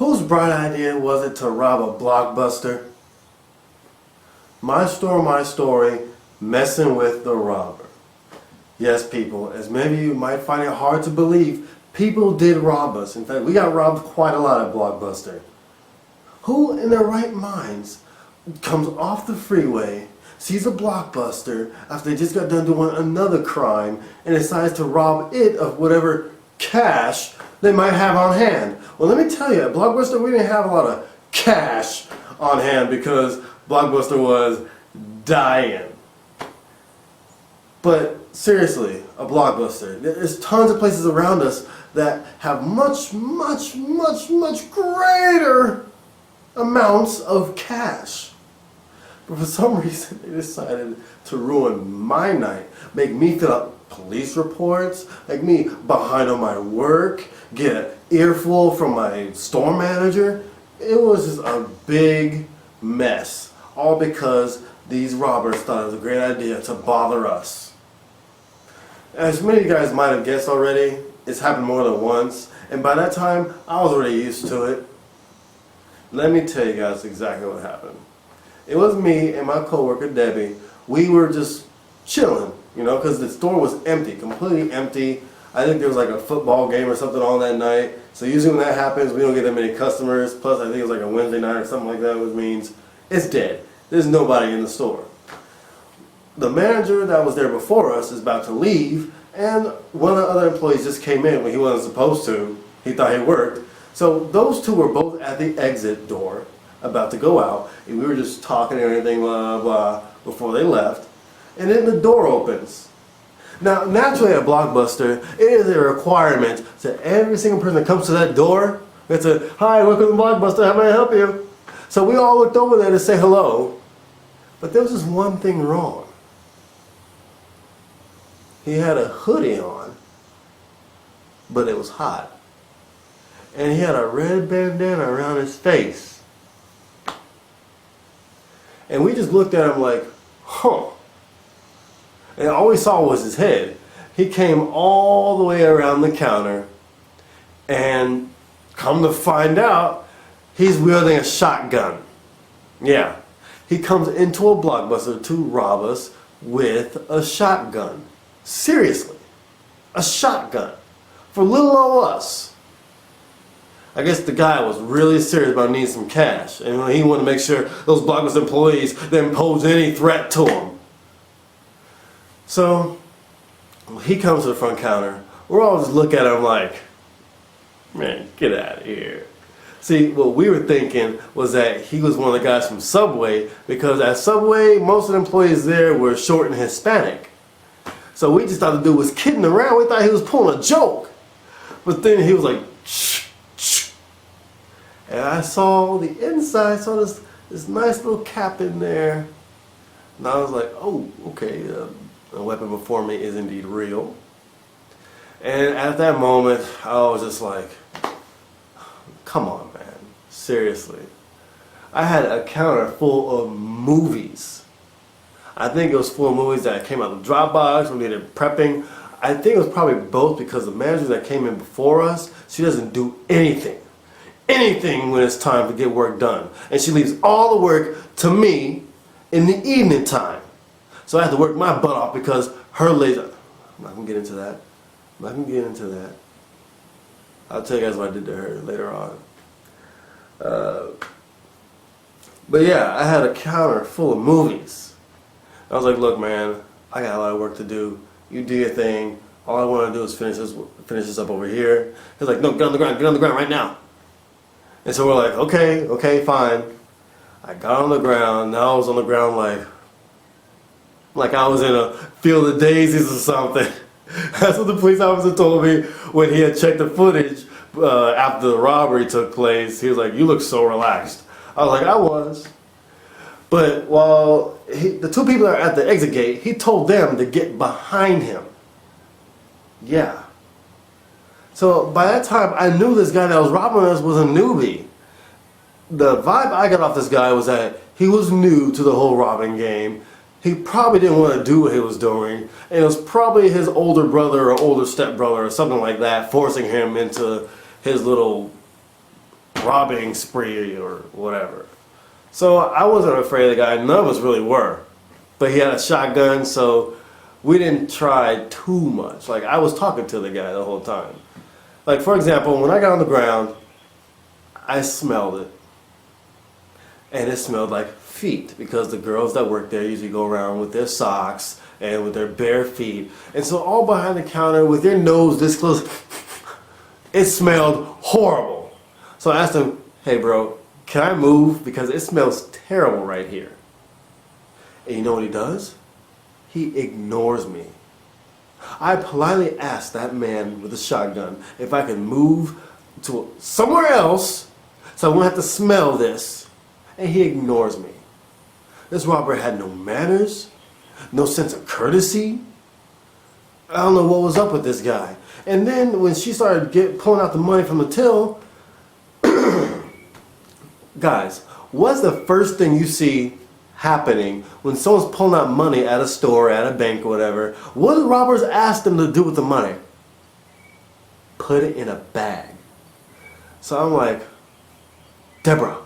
Whose bright idea was it to rob a Blockbuster? My store, my story, messing with the robber. Yes, people, as maybe you might find it hard to believe, people did rob us. In fact, we got robbed quite a lot at Blockbuster. Who in their right minds comes off the freeway, sees a Blockbuster after they just got done doing another crime, and decides to rob it of whatever cash they might have on hand? Well, let me tell you, at Blockbuster we didn't have a lot of cash on hand because Blockbuster was dying. But seriously, a Blockbuster. There's tons of places around us that have much greater amounts of cash. But for some reason, they decided to ruin my night, make me fill out police reports, make me behind on my work, get an earful from my store manager. It was just a big mess, all because these robbers thought it was a great idea to bother us. As many of you guys might have guessed already, it's happened more than once, and by that time, I was already used to it. Let me tell you guys exactly what happened. It was me and my coworker Debbie. We were just chilling, you know, because the store was empty, completely empty. I think there was like a football game or something on that night. So usually when that happens, we don't get that many customers. Plus, I think it was like a Wednesday night or something like that, which means it's dead. There's nobody in the store. The manager that was there before us is about to leave, and one of the other employees just came in when he wasn't supposed to. He thought he worked. So those two were both at the exit door, about to go out, and we were just talking and everything, blah, blah, before they left. And then the door opens. Now, naturally at Blockbuster, it is a requirement that every single person that comes to that door, it's a, "Hi, welcome to Blockbuster, how may I help you?" So we all looked over there to say hello, but there was just one thing wrong. He had a hoodie on, but it was hot. And he had a red bandana around his face. And we just looked at him like, huh. And all we saw was his head. He came all the way around the counter, and come to find out, he's wielding a shotgun. Yeah, he comes into a Blockbuster to rob us with a shotgun. Seriously, a shotgun for little old us. I guess the guy was really serious about needing some cash, and he wanted to make sure those Blockbuster employees didn't pose any threat to him. So he comes to the front counter. We're all just looking at him like, man, get out of here. See, what we were thinking was that he was one of the guys from Subway, because at Subway, most of the employees there were short and Hispanic. So we just thought the dude was kidding around. We thought he was pulling a joke. But then he was like, shh, shh. And I saw the inside, saw this nice little cap in there. And I was like, oh, okay, the weapon before me is indeed real. And at that moment, I was just like, come on, man, seriously. I had a counter full of movies. I think it was full of movies that came out of the Dropbox when we did prepping. I think it was probably both, because the manager that came in before us, she doesn't do anything when it's time to get work done. And she leaves all the work to me in the evening time. So I had to work my butt off because her lazy. I'm not going to get into that. I'm not going to get into that. I'll tell you guys what I did to her later on. But yeah, I had a counter full of movies. I was like, look, man, I got a lot of work to do. You do your thing. All I want to do is finish this up over here. He's like, no, get on the ground right now. And so we're like, okay, fine. I got on the ground. Now I was on the ground like I was in a field of daisies or something. That's what the police officer told me when he had checked the footage after the robbery took place. He was like, you look so relaxed. I was like, I was. But while the two people that are at the exit gate, he told them to get behind him. Yeah. So by that time, I knew this guy that was robbing us was a newbie. The vibe I got off this guy was that he was new to the whole robbing game. He probably didn't want to do what he was doing. And it was probably his older brother or older stepbrother or something like that forcing him into his little robbing spree or whatever. So I wasn't afraid of the guy. None of us really were. But he had a shotgun, so we didn't try too much. Like, I was talking to the guy the whole time. Like, for example, when I got on the ground, I smelled it. And it smelled like feet, because the girls that work there usually go around with their socks and with their bare feet. And so all behind the counter with their nose this close, it smelled horrible. So I asked him, hey bro, can I move? Because it smells terrible right here. And you know what he does? He ignores me. I politely asked that man with the shotgun if I could move to somewhere else so I wouldn't have to smell this. And he ignores me. This robber had no manners, no sense of courtesy. I don't know what was up with this guy. And then when she started pulling out the money from the till, guys, what's the first thing you see happening when someone's pulling out money at a store, at a bank, or whatever? What do robbers ask them to do with the money? Put it in a bag. So I'm like, Debbie.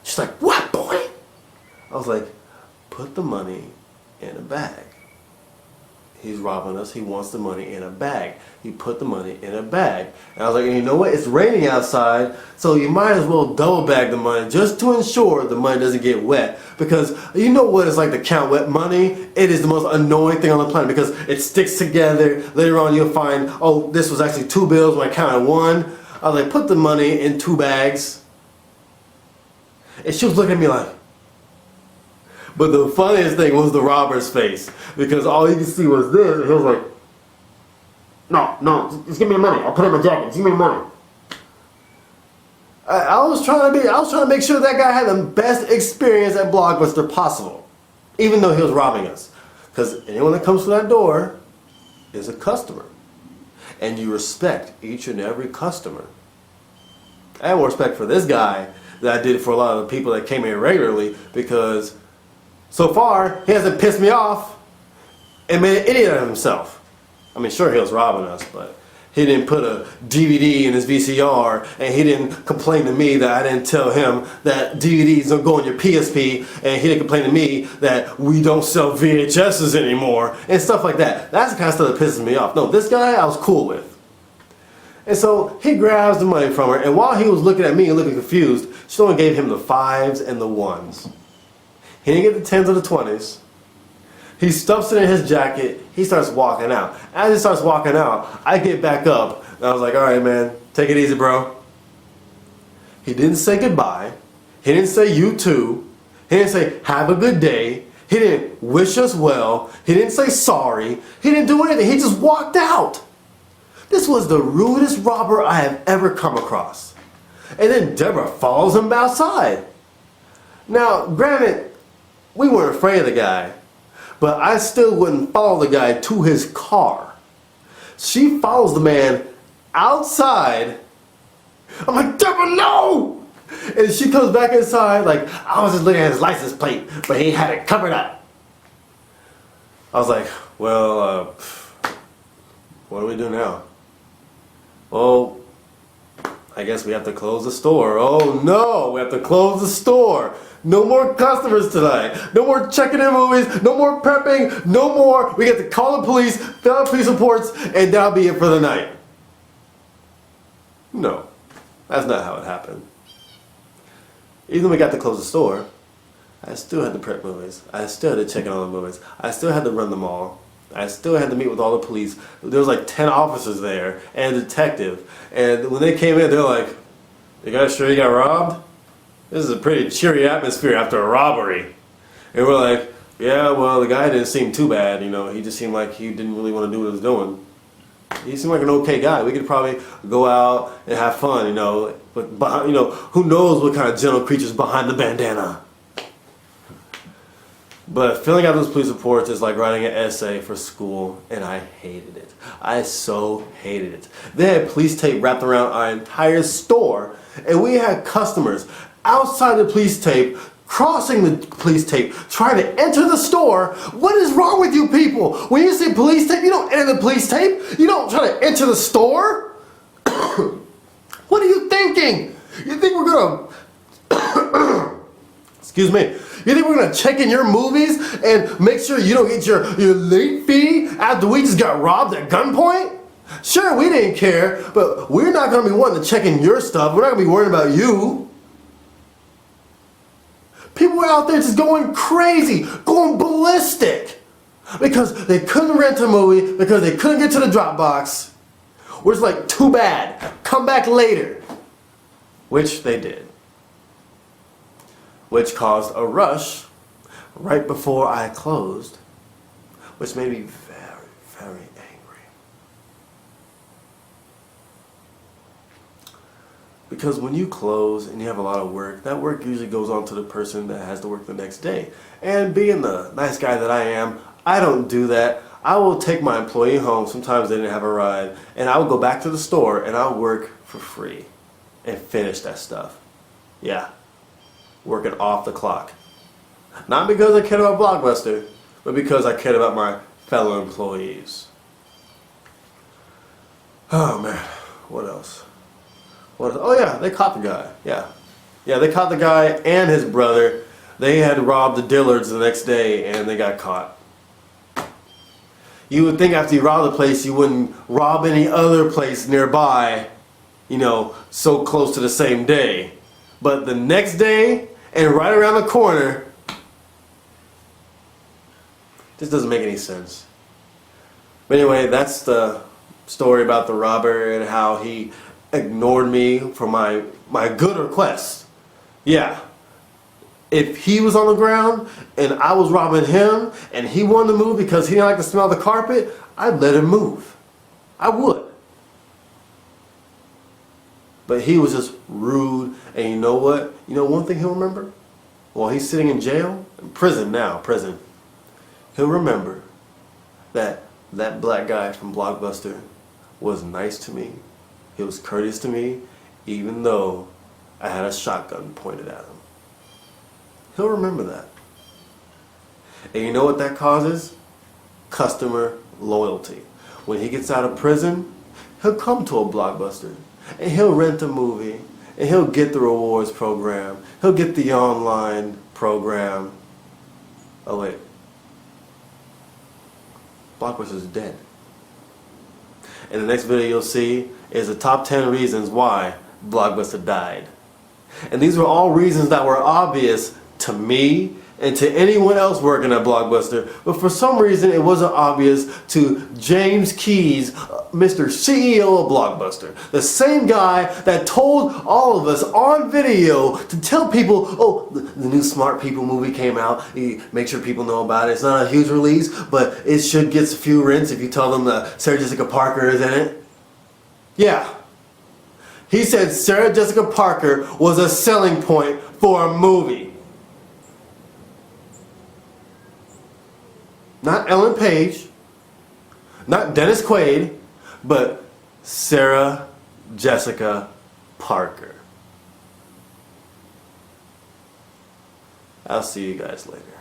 She's like, what, boy? I was like, put the money in a bag. He's robbing us. He wants the money in a bag. He put the money in a bag. And I was like, you know what? It's raining outside, so you might as well double bag the money just to ensure the money doesn't get wet. Because you know what it's like to count wet money? It is the most annoying thing on the planet because it sticks together. Later on you'll find, oh, this was actually 2 bills when I counted 1. I was like, put the money in 2 bags. And she was looking at me like, but the funniest thing was the robber's face, because all you could see was this, and he was like, no, just give me the money. I'll put it in my jacket. Just give me the money. I was trying to make sure that guy had the best experience at Blockbuster possible, even though he was robbing us. Because anyone that comes through that door is a customer, and you respect each and every customer. I have more respect for this guy than I did for a lot of the people that came here regularly, because so far he hasn't pissed me off and made an idiot of himself. I mean, sure, he was robbing us, but he didn't put a DVD in his VCR, and he didn't complain to me that I didn't tell him that DVDs don't go on your PSP, and he didn't complain to me that we don't sell VHSs anymore, and stuff like that. That's the kind of stuff that pisses me off. No, this guy I was cool with. And so he grabs the money from her, and while he was looking at me and looking confused, she only gave him the 5s and the 1s. He didn't get the 10s or the 20s. He stuffs it in his jacket. He starts walking out. As he starts walking out, I get back up, and I was like, all right, man, take it easy, bro. He didn't say goodbye. He didn't say you too. He didn't say have a good day. He didn't wish us well. He didn't say sorry. He didn't do anything. He just walked out. This was the rudest robber I have ever come across. And then Deborah follows him outside. Now, granted, we weren't afraid of the guy, but I still wouldn't follow the guy to his car. She follows the man outside. I'm like, Deborah, no! And she comes back inside like, I was just looking at his license plate, but he had it covered up. I was like, well, what do we do now? Well, I guess we have to close the store. Oh no, we have to close the store. No more customers tonight. No more checking in movies. No more prepping. No more. We get to call the police, fill out police reports, and that'll be it for the night. No, that's not how it happened. Even though we got to close the store, I still had to prep movies. I still had to check in on the movies. I still had to run them all. I still had to meet with all the police. There was like 10 officers there and a detective. And when they came in, they're like, you guys sure you got robbed? This is a pretty cheery atmosphere after a robbery. And we're like, yeah, well, the guy didn't seem too bad. You know, he just seemed like he didn't really want to do what he was doing. He seemed like an okay guy. We could probably go out and have fun, you know. But behind, you know, who knows what kind of gentle creatures behind the bandana. But filling out those police reports is like writing an essay for school, and I hated it. I so hated it. They had police tape wrapped around our entire store, and we had customers outside the police tape, crossing the police tape, trying to enter the store. What is wrong with you people? When you see police tape, you don't enter the police tape. You don't try to enter the store. working. You think we're gonna, excuse me, you think we're gonna check in your movies and make sure you don't get your late fee after we just got robbed at gunpoint? Sure, we didn't care, but we're not gonna be wanting to check in your stuff. We're not gonna be worried about you. People were out there just going crazy, going ballistic, because they couldn't rent a movie, because they couldn't get to the Dropbox. We're just like, too bad, come back later. Which they did. Which caused a rush right before I closed, which made me very, very angry. Because when you close and you have a lot of work, that work usually goes on to the person that has to work the next day. And being the nice guy that I am, I don't do that. I will take my employee home, sometimes they didn't have a ride, and I will go back to the store and I'll work for free and finish that stuff. Yeah, working off the clock. Not because I cared about Blockbuster, but because I cared about my fellow employees. Oh man, what else? Oh yeah, they caught the guy. Yeah, they caught the guy and his brother. They had robbed the Dillards the next day and they got caught. You would think after you rob the place you wouldn't rob any other place nearby, you know, so close to the same day. But the next day and right around the corner, this doesn't make any sense. But anyway, that's the story about the robber and how he ignored me for my good request. Yeah, if he was on the ground and I was robbing him and he wanted to move because he didn't like the smell of the carpet, I'd let him move. I would. But he was just rude, and you know what? You know one thing he'll remember? While he's sitting in jail, in prison now, he'll remember that that black guy from Blockbuster was nice to me. He was courteous to me, even though I had a shotgun pointed at him. He'll remember that. And you know what that causes? Customer loyalty. When he gets out of prison, he'll come to a Blockbuster and he'll rent a movie and he'll get the rewards program. He'll get the online program. Oh wait. Blockbuster's dead. And the next video you'll see is the top 10 reasons why Blockbuster died. And these were all reasons that were obvious to me and to anyone else working at Blockbuster, but for some reason it wasn't obvious to James Keyes, Mr. CEO of Blockbuster. The same guy that told all of us on video to tell people, oh, the new Smart People movie came out, make sure people know about it. It's not a huge release, but it should get a few rents if you tell them that Sarah Jessica Parker is in it. Yeah. He said Sarah Jessica Parker was a selling point for a movie. Not Ellen Page, not Dennis Quaid, but Sarah Jessica Parker. I'll see you guys later.